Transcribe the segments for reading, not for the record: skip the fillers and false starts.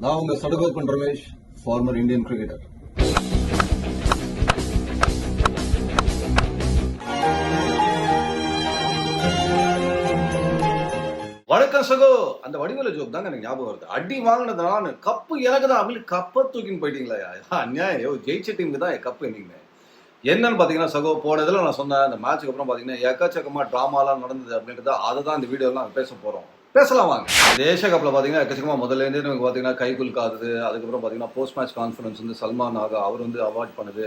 நான் உங்க Sadagopan Ramesh, farmer Indian cricketer. வணக்கம் சகோ. அந்த வடிவேல ஜோக் தாங்க எனக்கு ஞாபகம் வருது. அடி வாங்கினது நான், கப்பு எனக்கு தான் அப்படின்னு கப்பை தூக்கின்னு போயிட்டீங்களா? அநியாயம். ஜெயிச்ச டீமுக்கு தான் கப்பு என்னீங்க. என்னன்னு பாத்தீங்கன்னா சகோ, போன இதில் நான் சொன்னேன், இந்த மேட்சுக்கு அப்புறம் பாத்தீங்கன்னா எக்கச்சக்கமா டிராமாலாம் நடந்தது அப்படின்றத அதை தான் இந்த வீடியோலாம் பேச போறோம். பேசலாம் வாங்க. இந்த ஏஷியா கப்ல பாத்தீங்கன்னா எக்கச்சக்கமா முதல்ல இருந்து நமக்கு பாத்தீங்கன்னா கை குலுக்காது. அதுக்கப்புறம் பாத்தீங்கன்னா போஸ்ட் மேட்ச் கான்ஃபரன்ஸ் வந்து சல்மான் ஆகா அவர் வந்து அவாய்ட் பண்ணுது.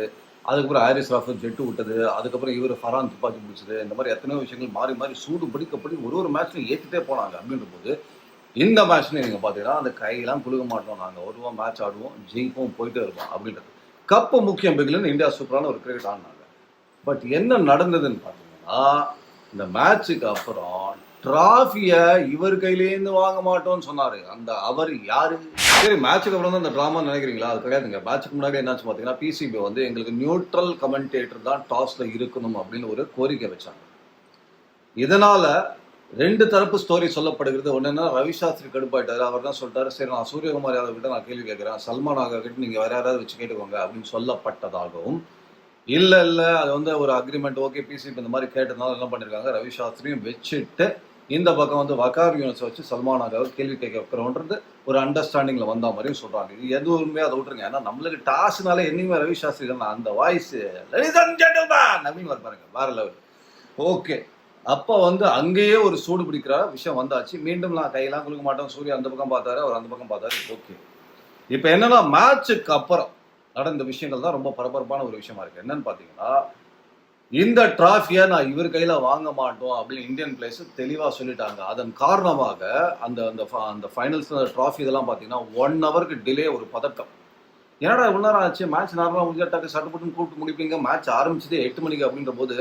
அதுக்கப்புறம் ஹாரிஸ் ராஃபர் ஜெட்டு விட்டது. அதுக்கப்புறம் இவர் ஃபரான் துப்பாக்கி பிடிச்சது. இந்த மாதிரி எத்தனையோ விஷயங்கள் மாறி மாறி சூடு பிடிக்கப்படி ஒரு மேட்ச்லையும் ஏற்றிட்டே போனாங்க. அப்படின்ற போது இந்த மேட்ச்லையும் நீங்க பாத்தீங்கன்னா அந்த கையெல்லாம் குலுக்க மாட்டோம், நாங்க வருவோம், மேட்ச் ஆடுவோம், ஜெயிப்போம், போயிட்டே இருப்போம் அப்படின்றது. கப்பு முக்கியம் பிகிலன்னு இந்தியா சூப்பரான ஒரு கிரிக்கெட் ஆடினாங்க. பட் என்ன நடந்ததுன்னு பாத்தீங்கன்னா, இந்த மேட்சுக்கு அப்புறம் டிராஃபிய இவர் கையிலேருந்து வாங்க மாட்டோம்னு சொன்னாரு. அந்த அவர் யாரு? சரி, மேட்சுக்கு அப்புறம் தான் இந்த டிராமா நினைக்கிறீங்களா? அது கிடையாதுங்க. மேட்சுக்கு முன்னாடி என்னாச்சு பாத்தீங்கன்னா, பிசிபி வந்து எங்களுக்கு நியூட்ரல் கமெண்டேட்டர் தான் டாஸ்ல இருக்கணும் அப்படின்னு ஒரு கோரிக்கை வச்சாங்க. இதனால ரெண்டு தரப்பு ஸ்டோரி சொல்லப்படுகிறது. ஒன்னா ரவி சாஸ்திரி கடுப்பாயிட்டாரு. அவர் தான் சொல்லிட்டாரு, சரி நான் சூரியகுமார் யாதவ் கிட்ட நான் கேள்வி கேட்கிறேன், சல்மான் ஆகா கிட்ட நீங்க வேற யாராவது வச்சு கேட்டுக்கோங்க அப்படின்னு சொல்லப்பட்டதாகவும், இல்ல அது வந்து ஒரு அக்ரிமெண்ட், ஓகே பிசிபி இந்த மாதிரி கேட்டதுனால என்ன பண்ணிருக்காங்க, ரவி சாஸ்திரியும் வச்சுட்டு இந்த பக்கம் வந்து வக்கார் யூனிட்ஸ் வச்சு சல்மான் ஆகாவை கேள்வி கேட்க வைக்கிறோன்றது ஒரு அண்டர்ஸ்டாண்டிங்ல வந்த மாதிரியும் சொல்றாங்க. இது எது உண்மையா அதை விட்டுருங்க. ஏன்னா நம்மளுக்கு டாஸ்னால என்னையுமே ரவி சாஸ்திரி அந்த வாய்ஸ் அப்படின்னு பாருங்க, வேற லெவல். ஓகே, அப்ப வந்து அங்கேயே ஒரு சூடு பிடிக்கிற விஷயம் வந்தாச்சு. மீண்டும் நான் கையெல்லாம் கொடுக்க மாட்டோம், சூர்யா அந்த பக்கம் பார்த்தாரு, அவர் அந்த பக்கம் பார்த்தாரு. ஓகே, இப்ப என்னன்னா மேட்சுக்கு அப்புறம் நடந்த விஷயங்கள் தான் ரொம்ப பரபரப்பான ஒரு விஷயமா இருக்கு. என்னன்னு பாத்தீங்கன்னா, இந்த டிராஃபியை நான் இவர் கையில வாங்க மாட்டோம் அப்படின்னு இந்தியன் பிளேயர்ஸ் தெளிவா சொல்லிட்டாங்க. அதன் காரணமாக அந்த அந்த ஃபைனல்ஸ் டிராஃபி இதெல்லாம் பாத்தீங்கன்னா 1 ஹவருக்கு டிலே, ஒரு பதட்டம். என்னடா இவ்வளவு நேரம் ஆச்சு, மேட்ச் நார்மலா முடிஞ்சாட்டாக்கு சட்டுப்பட்டு கூப்பிட்டு முடிப்பீங்க, மேட்ச் ஆரம்பிச்சதே 8 மணிக்கு அப்படின்ற போது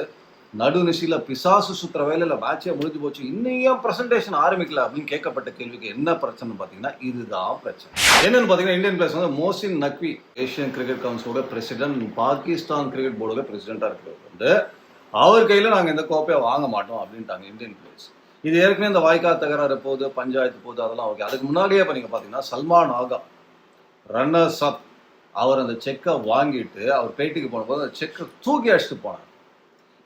நடுநிசையில பிசாசு சுத்துற வேலையில மேட்சே முடிஞ்சு போச்சு, இன்னும் பிரசன்டேஷன் ஆரம்பிக்கல அப்படின்னு கேட்கப்பட்ட கேள்விக்கு என்ன பிரச்சனை பாத்தீங்கன்னா, இதுதான் பிரச்சனை. என்னன்னு பாத்தீங்கன்னா, இந்தியன் பிளேயர்ஸ் வந்து மோசின் நக்வி, ஏசியன் கிரிக்கெட் கவுன்சிலோட பிரசிடென்ட், பாகிஸ்தான் கிரிக்கெட் போர்டோட பிரசிடென்டா இருக்கிறவர் வந்து அவர் கையில நாங்க இந்த கோப்பையை வாங்க மாட்டோம் அப்படின்ட்டாங்க இந்தியன் பிளேயர்ஸ். இது ஏற்கனவே இந்த வாய்க்கா தகராறு போகுது, பஞ்சாயத்து போகுது, அதெல்லாம் ஓகே. அதுக்கு முன்னாடியே நீங்க பாத்தீங்கன்னா சல்மான் ஆகா ரன்னர்ஸ் அப், அவர் அந்த செக்கை வாங்கிட்டு அவர் பேட்டிக்கு போன போது அந்த செக்கை தூக்கி அடிச்சுட்டு போனார்.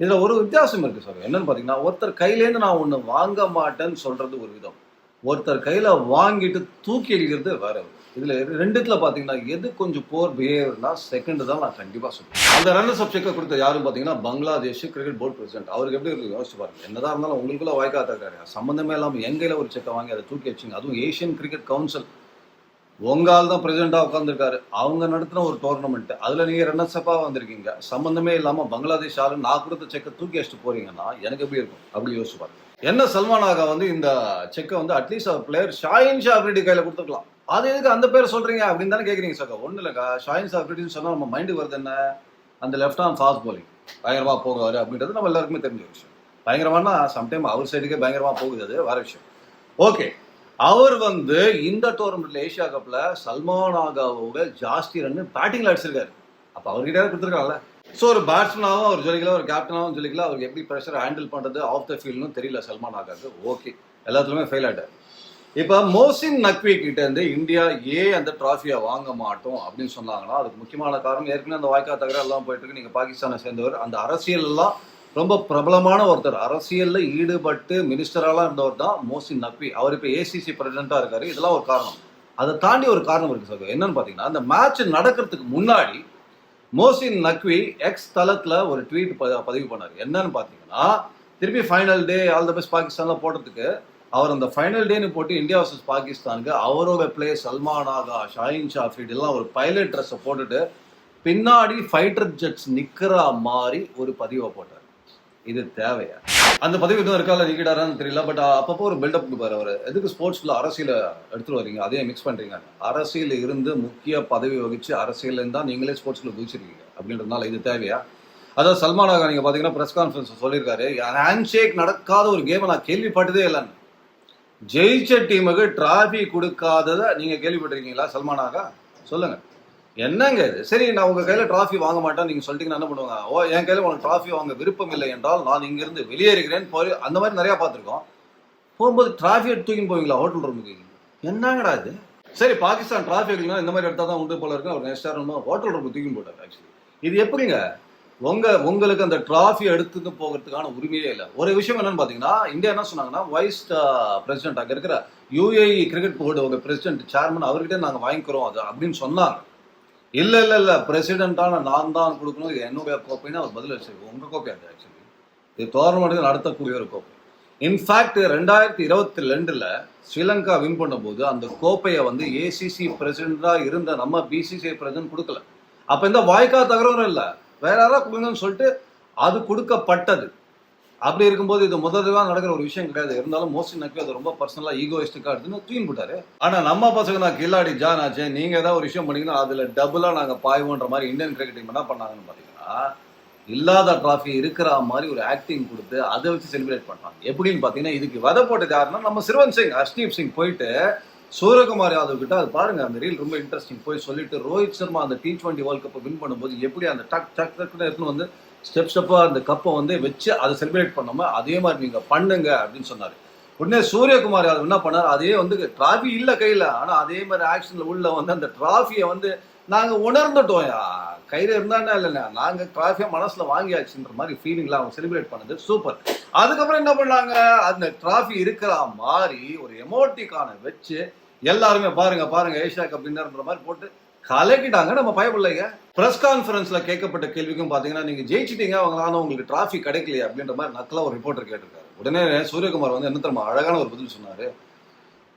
இதுல ஒரு வித்தியாசம் இருக்கு சார். என்னன்னு பாத்தீங்கன்னா, ஒருத்தர் கையிலேருந்து நான் ஒண்ணு வாங்க மாட்டேன்னு சொல்றது ஒரு விதம், ஒருத்தர் கையில வாங்கிட்டு தூக்கி அடிக்கிறது வேற. இதுல ரெண்டுத்துல பாத்தீங்கன்னா எது கொஞ்சம் போர் பிஹேவியர்னா செகண்ட் தான் நான் கண்டிப்பா சொல்றேன். அந்த ரன்னர்ஸ் அப் செக்கை கொடுத்த யாரும் பாத்தீங்கன்னா பங்களாதேஷ் கிரிக்கெட் போர்டு பிரசிடென்ட். அவருக்கு எப்படி இருக்கு யோசிச்சு பாருங்க. என்னதான் இருந்தாலும் உங்களுக்குள்ள வாய்க்கா தக்காரு சம்பந்தமே இல்லாம என் கையில ஒரு செக்கை வாங்கி அதை தூக்கி வச்சுங்க. அதுவும் ஏசியன் கிரிக்கெட் கவுன்சில், உங்கால் தான் பிரசிடென்டா உட்காந்துருக்காரு, அவங்க நடத்தின ஒரு டோர்னமெண்ட், அதுல நீங்க ரன்னர்ஸ் அப்பா வந்திருக்கீங்க, சம்பந்தமே இல்லாம பங்களாதேஷ் ஆளு நான் கொடுத்த செக்கை தூக்கி வச்சுட்டு போறீங்கன்னா எனக்கு எப்படி இருக்கும் அப்படி யோசிச்சு பாருங்க. என்ன சல்மான் ஆகா வந்து இந்த செக்கை வந்து அட்லீஸ்ட் அவர் பிளேயர் ஷாஹின் ஷா அப்ரிடி கையில கொடுத்துக்கலாம், அது எதுக்கு அந்த பேர் சொல்றீங்க அப்படின்னு தானே கேக்குறீங்க சார். ஒண்ணு இல்லக்கா, ஷாஹின் ஷா அப்ரிடின்னு சொன்னா நம்ம மைண்டுக்கு வருது என்ன, அந்த லெஃப்ட் ஆர்ம் ஃபாஸ்ட் போலிங் பயங்கரமா போகுவாரு அப்படின்றது நம்ம எல்லாருக்குமே தெரிஞ்ச விஷயம். பயங்கரமானா சம்டைம் அவர் சைடுக்கே பயங்கரமா போகுது, அது வேற விஷயம். ஓகே, அவர் வந்து இந்த டோர்னமெண்ட்ல ஏசியா கப்ல சல்மான் ஆகாவோட ஜாஸ்தி ரன் பேட்டிங்ல அடிச்சிருக்காரு. அப்ப அவர்கிட்ட கொடுத்துருக்காங்கல்ல. ஸோ ஒரு பேட்ஸ்மேனாகவும் அவர் சொல்லிக்கல, ஒரு கேப்டனாகவும் சொல்லிக்கல, அவருக்கு எப்படி ப்ரெஷர் ஹேண்டில் பண்றது ஆஃப் த ஃபீல்ட்னு தெரியல சல்மான் ஆகாவுக்கு. ஓகே, எல்லாத்துலயுமே ஃபெயில் ஆயிட்டார். இப்ப மோசின் நக்வி கிட்ட இருந்து இந்தியா அந்த டிராஃபியை வாங்க மாட்டோம் அப்படின்னு சொன்னாங்கன்னா, அதுக்கு முக்கியமான காரணம் ஏற்கனவே அந்த வாய்க்கா தகராறு எல்லாம் போயிட்டு இருக்கு. நீங்க பாகிஸ்தானை சேர்ந்தவர், அந்த அரசியல் எல்லாம் ரொம்ப பிரபலமான ஒருத்தர், அரசியல்ல ஈடுபட்டு மினிஸ்டராலாம் இருந்தவர் தான் மோசின் நக்வி. அவர் இப்ப ஏசிசி பிரசிடென்டா இருக்காரு. இதெல்லாம் ஒரு காரணம். அதை தாண்டி ஒரு காரணம் இருக்கு சார். என்னன்னு பாத்தீங்கன்னா, அந்த மேட்ச் நடக்கிறதுக்கு முன்னாடி மோசின் நக்வி எக்ஸ் தளத்துல ஒரு ட்வீட் பதிவு பண்ணாரு. என்னன்னு பாத்தீங்கன்னா, திருப்பி final day all the best பாகிஸ்தான்ல போடுறதுக்கு அவர் அந்த ஃபைனல் டேன்னு போட்டு இந்தியா வர்சஸ் பாகிஸ்தானுக்கு அவரோட பிளே சல்மான் ஆகா, ஷாஹின் ஷா அப்ரிடி எல்லாம் ஒரு பைலட் ட்ரெஸ்ஸை போட்டுட்டு பின்னாடி ஃபைட்டர் ஜெட்ஸ் நிக்கிற மாதிரி ஒரு பதிவை போட்டார். இது தேவையா? அந்த பதிவு எதுவும் இருக்கால நீக்கிட்டாரான்னு தெரியல. பட் அப்பப்போ ஒரு பில்டப் கொடுப்பாரு. அவர் எதுக்கு ஸ்போர்ட்ஸ்ல அரசியல எடுத்துட்டு வரீங்க, அதே மிக்ஸ் பண்றீங்க. அரசியல் இருந்து முக்கிய பதவி வகிச்சு அரசியல் இருந்தா நீங்களே ஸ்போர்ட்ஸ்ல குதிச்சிருக்கீங்க அப்படின்றதுனால இது தேவையா? அதாவது சல்மான் ஆகா நீங்க பாத்தீங்கன்னா பிரஸ் கான்ஃபரன்ஸ் சொல்லியிருக்காரு, ஹேண்ட் ஷேக் நடக்காத ஒரு கேமை நான் கேள்விப்பட்டதே இல்லைன்னு. ஜெயிச்ச டீமுக்கு டிராஃபி கொடுக்காததை நீங்க கேள்விப்பட்டிருக்கீங்களா சல்மான் ஆகா? சொல்லுங்க, என்னங்க இது? சரி, நான் உங்க கையில டிராஃபி வாங்க மாட்டேன் நீங்க சொல்லிட்டீங்கன்னா என்ன பண்ணுவாங்க? ஓ, என் கையில உனக்கு டிராஃபி வாங்க விருப்பம் இல்லை என்றால் நான் இங்கிருந்து வெளியேறுகிறேன் அந்த மாதிரி நிறைய பார்த்துருக்கோம். போகும்போது டிராஃபி எடுத்து தூக்கின்னு போவீங்களா ஹோட்டல் ரூமுக்கு? என்னங்கடா இது? சரி பாகிஸ்தான் டிராஃபிக்னா இந்த மாதிரி எடுத்தா தான் உண்டு போல இருக்கு. அவர் நெக்ஸ்ட் ஹோட்டல் ரூம் தூக்கி போட்டார். ஆக்சுவலி இது எப்படிங்க உங்களுக்கு அந்த டிராஃபி எடுத்துட்டு போகிறதுக்கான உரிமையே இல்லை. ஒரு விஷயம் என்னன்னு பாத்தீங்கன்னா, இந்தியா என்ன சொன்னாங்கன்னா, வைஸ் பிரசிடென்ட் அங்க இருக்கிற UAE கிரிக்கெட் போர்டு உங்க பிரசிடென்ட் சேர்மன் அவர்கிட்ட நாங்க வாங்கிக்கிறோம் அது அப்படின்னு சொன்னாங்க. இல்ல பிரசிடென்டான நான் தான் கொடுக்கணும், இது என்னுடைய கோப்பைன்னு அவர் பதில் வச்சிருக்கு. உங்க கோப்பை அது ஆக்சுவலி இது டோர்னமெண்ட் நடத்தக்கூடிய ஒரு கோப்பை. இன்ஃபேக்ட் 2022 ஸ்ரீலங்கா வின் பண்ணும்போது அந்த கோப்பையை வந்து ACC பிரசிடென்டா இருந்த நம்ம BCCI பிரசிடென்ட் கொடுக்கல. அப்ப இந்த வாய்க்கா தகராறும் இல்லை, வேற யாராவது கொடுங்கன்னு சொல்லிட்டு அது கொடுக்கப்பட்டது. அப்படி இருக்கும்போது இது முதல்ல நடக்கிற ஒரு விஷயம் கிடையாது. இருந்தாலும் மோஸ்ட்லி நக்கி அது ரொம்ப பர்சனலா ஈகோயிஸ்டிக்கா எடுத்துன்னு தூக்கி போட்டாரு. ஆனா நம்ம பசங்க நான் கில்லாடி ஜான் ஆச்சு, நீங்க ஏதாவது ஒரு விஷயம் பண்ணீங்கன்னா அதுல டபுளா நாங்க பாய்வோன்ற மாதிரி இந்தியன் கிரிக்கெட் டீம் என்ன பண்ணாங்கன்னு பாத்தீங்கன்னா, இல்லாத டிராஃபி இருக்கிற மாதிரி ஒரு ஆக்டிங் கொடுத்து அதை வச்சு செலிப்ரேட் பண்றாங்க. எப்படின்னு பாத்தீங்கன்னா, இதுக்கு வதை போட்டது யாருன்னா நம்ம சிறுவன் சிங், ஹர்ஷ்தீப் சிங் போயிட்டு சூரியகுமார் யாதவ் கிட்ட அது பாருங்க, அந்த ரீல் ரொம்ப இன்ட்ரெஸ்டிங். போய் சொல்லிட்டு ரோஹித் சர்மா அந்த T20 வேர்ல்ட் கப்பை வின் பண்ணும்போது எப்படி அந்த டக் டக் டக்குன்னு எடுத்துன்னு வந்து ஸ்டெப்பா அந்த கப்பை வந்து வச்சு அதை செலிப்ரேட் பண்ணாம அதே மாதிரி நீங்க பண்ணுங்க அப்படின்னு சொன்னாரு. உடனே சூரியகுமார் யாதவ் என்ன பண்ணாரு, அதே வந்து டிராஃபி இல்ல கையில, ஆனா அதே மாதிரி ஆக்ஷன்ல உள்ள வந்து அந்த டிராஃபியை வந்து நாங்க உணர்ந்துட்டோம், கையில இருந்தானே இல்லைண்ணா, நாங்க டிராஃபியா மனசுல வாங்கியாச்சுன்ற மாதிரி ஃபீலிங்ல அவங்க செலிப்ரேட் பண்ணது சூப்பர். அதுக்கப்புறம் என்ன பண்ணாங்க, அந்த டிராஃபி இருக்கிற மாதிரி ஒரு எமோட்டிக்கான வச்சு எல்லாருமே பாருங்க ஏஷியா கப் வின்னர்ன்ற மாதிரி போட்டு கலக்கிட்டாங்க நம்ம பயப்பிள்ளைங்க. பிரஸ் கான்ஃபரன்ஸ்ல கேட்கப்பட்ட கேள்விக்கும் பாத்தீங்கன்னா, நீங்க ஜெயிச்சிட்டீங்க, அவங்களால உங்களுக்கு டிராஃபி கிடைக்கலையே அப்படின்ற மாதிரி நக்கலா ஒரு ரிப்போர்ட்டர் கேட்டிருக்காரு. உடனே சூரியகுமார் வந்து என்ன தெரியுமா அழகான ஒரு பதில் சொன்னாரு,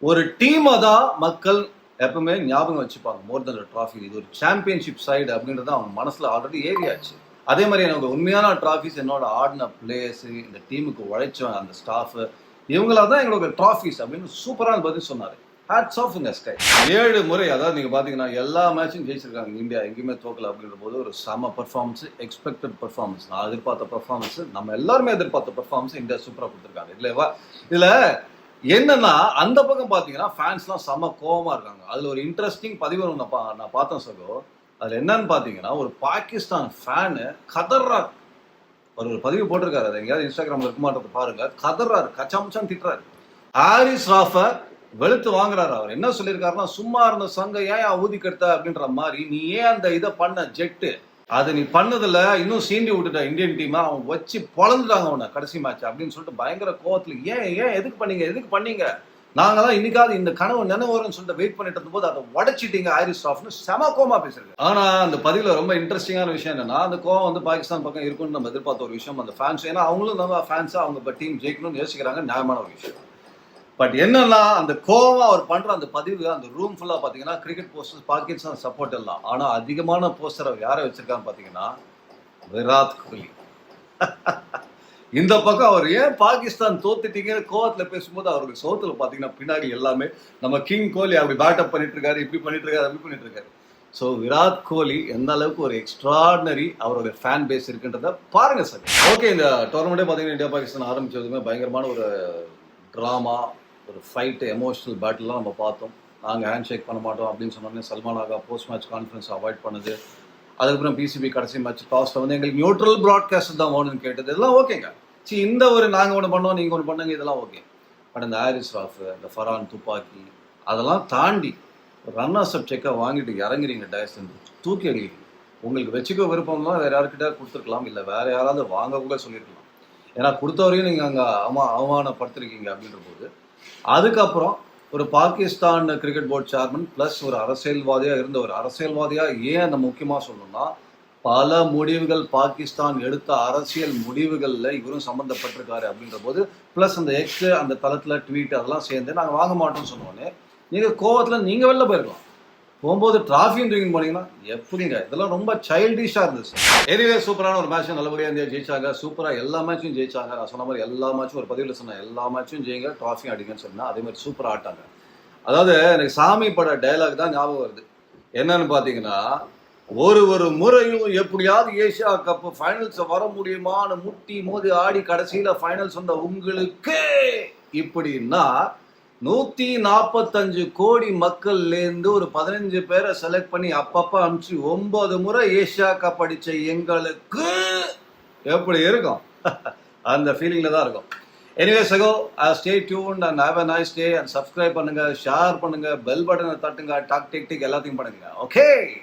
ஒரு டீமை தான் மக்கள் எப்பவுமே ஞாபகம் வச்சுப்பாங்க மோர் தென் டிராஃபி. இது ஒரு சாம்பியன்ஷிப் சைடு அப்படின்றது அவங்க மனசுல ஆல்ரெடி ஏறியாச்சு. அதே மாதிரி எனக்கு உண்மையான டிராஃபிஸ் என்னோட ஆடின பிளேயர்ஸ், இந்த டீமுக்கு உழைச்சவங்க அந்த ஸ்டாஃப், இவங்களா தான் எங்களோட டிராஃபிஸ் அப்படின்னு சூப்பரான பதில் சொன்னாரு. Hats off in the sky. 7 முறை, அதாவது நீங்க பாத்தீங்கன்னா எல்லா மேட்சும் ஜெயிச்சிருக்காங்க இந்தியா, எங்கேயுமே தோக்கல அப்படின்ற போது ஒரு செம பர்ஃபார்மன்ஸ், எக்ஸ்பெக்டட் பர்ஃபார்மன்ஸ், நான் எதிர்பார்த்த பர்ஃபார்மன்ஸ், நம்ம எல்லாருமே எதிர்பார்த்த பர்ஃபார்மன்ஸ் இந்தியா சூப்பரா கொடுத்துருக்காங்க இல்லையா. இதுல என்னன்னா அந்த பக்கம் பாத்தீங்கன்னா ஃபேன்ஸ்லாம் செம கோவமா இருக்காங்க. அதுல ஒரு இன்ட்ரெஸ்டிங் பதிவு நான் பார்த்தேன் சகோ. அதுல என்னன்னு பாத்தீங்கன்னா, ஒரு பாகிஸ்தான் ஃபேனு கதர்றாரு. ஒரு பதிவு போட்டிருக்காரு, அது எங்கேயாவது இன்ஸ்டாகிராம்ல இருக்க மாட்டது பாருங்க. கதர்றாரு, கச்சாமுச்சான்னு திட்டுறாரு. ஹாரிஸ் ராஃபை வெளுத்து வாங்குறாரு. அவர் என்ன சொல்லியிருக்காருன்னா, சும்மா இருந்த சங்க ஏன் ஊதி கெடுத்த அப்படின்ற மாதிரி, நீ ஏன் அந்த இதை பண்ண ஜெட்டு, அது நீ பண்ணதில்ல, இன்னும் சீண்டி விட்டுட்ட இந்தியன் டீமை, அவன் வச்சு பொழந்துட்டாங்க அவனை கடைசி மேட்ச் அப்படின்னு சொல்லிட்டு பயங்கர கோவத்துல, ஏன் எதுக்கு பண்ணீங்க, நாங்க தான் இன்னைக்காவது இந்த கனவு நினைவுன்னு சொல்லிட்டு வெயிட் பண்ணிட்டு இருந்த போது அதை உடைச்சிட்டீங்க ஹாரிஸ் ராஃப்னு செம கோவமா பேசுறாரு. ஆனா அந்த பதிவுல ரொம்ப இன்ட்ரெஸ்டிங்கான விஷயம் என்னன்னா, அந்த கோவம் வந்து பாகிஸ்தான் பக்கம் இருக்குன்னு நம்ம எதிர்பார்த்த ஒரு விஷயம். அந்த ஃபேன்ஸ், ஏன்னா அவங்களும் நம்ம ஃபேன்ஸா அவங்க டீம் ஜெயிக்கணும்னு யோசிக்கிறாங்க, நியாயமான ஒரு விஷயம். பட் என்னன்னா அந்த கோவம் அவர் பண்ற அந்த பதிவு, அந்த ரூம் ஃபுல்லா பாத்தீங்கன்னா கிரிக்கெட் போஸ்டர்ஸ், பாகிஸ்தான் சப்போர்ட் எல்லாம். ஆனா அதிகமான போஸ்டர் அவர் யாரை வச்சிருக்கான்னு பாத்தீங்கன்னா, விராட் கோலி. இந்த பக்கம் அவர் ஏன் பாகிஸ்தான் தோத்துட்டீங்கன்னு கோவத்துல பேசும்போது அவருக்கு சோத்துல பாத்தீங்கன்னா பின்னாடி எல்லாமே நம்ம கிங் கோலி அப்படி பேட்டப் பண்ணிட்டு இருக்காரு, இப்படி பண்ணிட்டு இருக்காரு, அப்படி பண்ணிட்டு இருக்காரு. ஸோ விராட் கோலி எந்த அளவுக்கு ஒரு எக்ஸ்ட்ராடினரி அவரோட ஃபேன் பேஸ் இருக்குன்றத பாருங்க சார். ஓகே, இந்த டோர்னமெண்ட்டே பாத்தீங்கன்னா இந்தியா பாகிஸ்தான் ஆரம்பிச்சதுமே பயங்கரமான ஒரு ட்ராமா, ஒரு ஃபைட்டு, எமோஷனல் பேட்டில்லாம் நம்ம பார்த்தோம். நாங்கள் ஹேண்ட் ஷேக் பண்ண மாட்டோம் அப்படின்னு சொன்னோன்னே சல்மான் ஆகா போஸ்ட் மேட்ச் கான்ஃபரன்ஸ் அவாய்ட் பண்ணுது. அதுக்கப்புறம் PCB கடைசி மேட்ச் டாஸ்ல வந்து எங்களுக்கு நியூட்ரல் ப்ராட்காஸ்ட் தான் வேணும்னு கேட்டது. இதெல்லாம் ஓகேங்க. இந்த ஒரு நாங்கள் ஒன்று பண்ணோம், நீங்கள் ஒன்று பண்ணுங்க, இதெல்லாம் ஓகே. பட் இந்த ஹாரிஸ் ராஃப், இந்த ஃபரான் துப்பாக்கி, அதெல்லாம் தாண்டி ரன்னர்ஸ் அப் செக்கை வாங்கிட்டு இறங்குறீங்க, டயஸ் தூக்கி அடிக்கிறீங்க. உங்களுக்கு வச்சுக்க விருப்பம்லாம் வேற யாருக்கிட்ட கொடுத்துருக்கலாம், இல்லை வேற யாராவது வாங்க கூட சொல்லியிருக்கலாம். ஏன்னா கொடுத்தவரையும் நீங்கள் அங்கே அவமானப்படுத்திருக்கீங்க அப்படின்ற போது, அதுக்கப்புறம் ஒரு Pakistan cricket board chairman plus ஒரு அரசியல்வாதியாக இருந்த ஒரு அரசியல்வாதியாக ஏன் அந்த முக்கியமாக சொல்லணும்னா, பல முடிவுகள் பாகிஸ்தான் எடுத்த அரசியல் முடிவுகளில் இவரும் சம்மந்தப்பட்டிருக்காரு அப்படின்ற போது, பிளஸ் அந்த எக்ஸ் அந்த தளத்தில் ட்வீட் அதெல்லாம் சேர்ந்து நாங்கள் வாங்க மாட்டோம்னு சொன்னோன்னே நீங்கள் கோவத்தில் நீங்கள் வெளில போயிருக்கலாம். போகும்போது டிராஃபியும் தூக்கின்னு போனீங்கன்னா எப்படிங்க, இதெல்லாம் ரொம்ப சைல்டிஷாக இருந்துச்சு. எனிவே சூப்பரான ஒரு மேட்ச், நல்லபடியாக இந்தியா ஜெயிச்சாங்க. சூப்பராக எல்லா மேட்சும் ஜெயிச்சாங்க. நான் சொன்ன மாதிரி எல்லா மேட்சும் ஒரு பதிவில் சொன்னேன், எல்லா மேட்சும் ஜெயிங்க, டிராஃபியும் அடிங்கன்னு சொன்னால் அதே மாதிரி சூப்பராக ஆட்டாங்க. அதாவது எனக்கு சாமி பட டைலாக் தான் ஞாபகம் வருது. என்னன்னு பார்த்தீங்கன்னா, ஒரு முறையும் எப்படியாவது ஏசியா கப் ஃபைனல்ஸ் வர முடியுமான்னு முட்டி மோதி ஆடி கடைசியில ஃபைனல்ஸ் வந்த உங்களுக்கு இப்படின்னா 145 கோடி மக்கள்ல இருந்து ஒரு 15 பேரை செலக்ட் பண்ணி அப்பப்ப அனுப்பிச்சு 9 முறை ஏசியா கப் அடிச்ச எங்களுக்கு எப்படி இருக்கும்? அந்த ஃபீலிங்ல தான் இருக்கும். எனிவே சகோ stay tuned and have a nice day and subscribe பண்ணுங்க, ஷேர் பண்ணுங்க, பெல் பட்டனை தட்டுங்க, டாக் டிக் டிக் எல்லாத்தையும் பண்ணுங்க. ஓகே.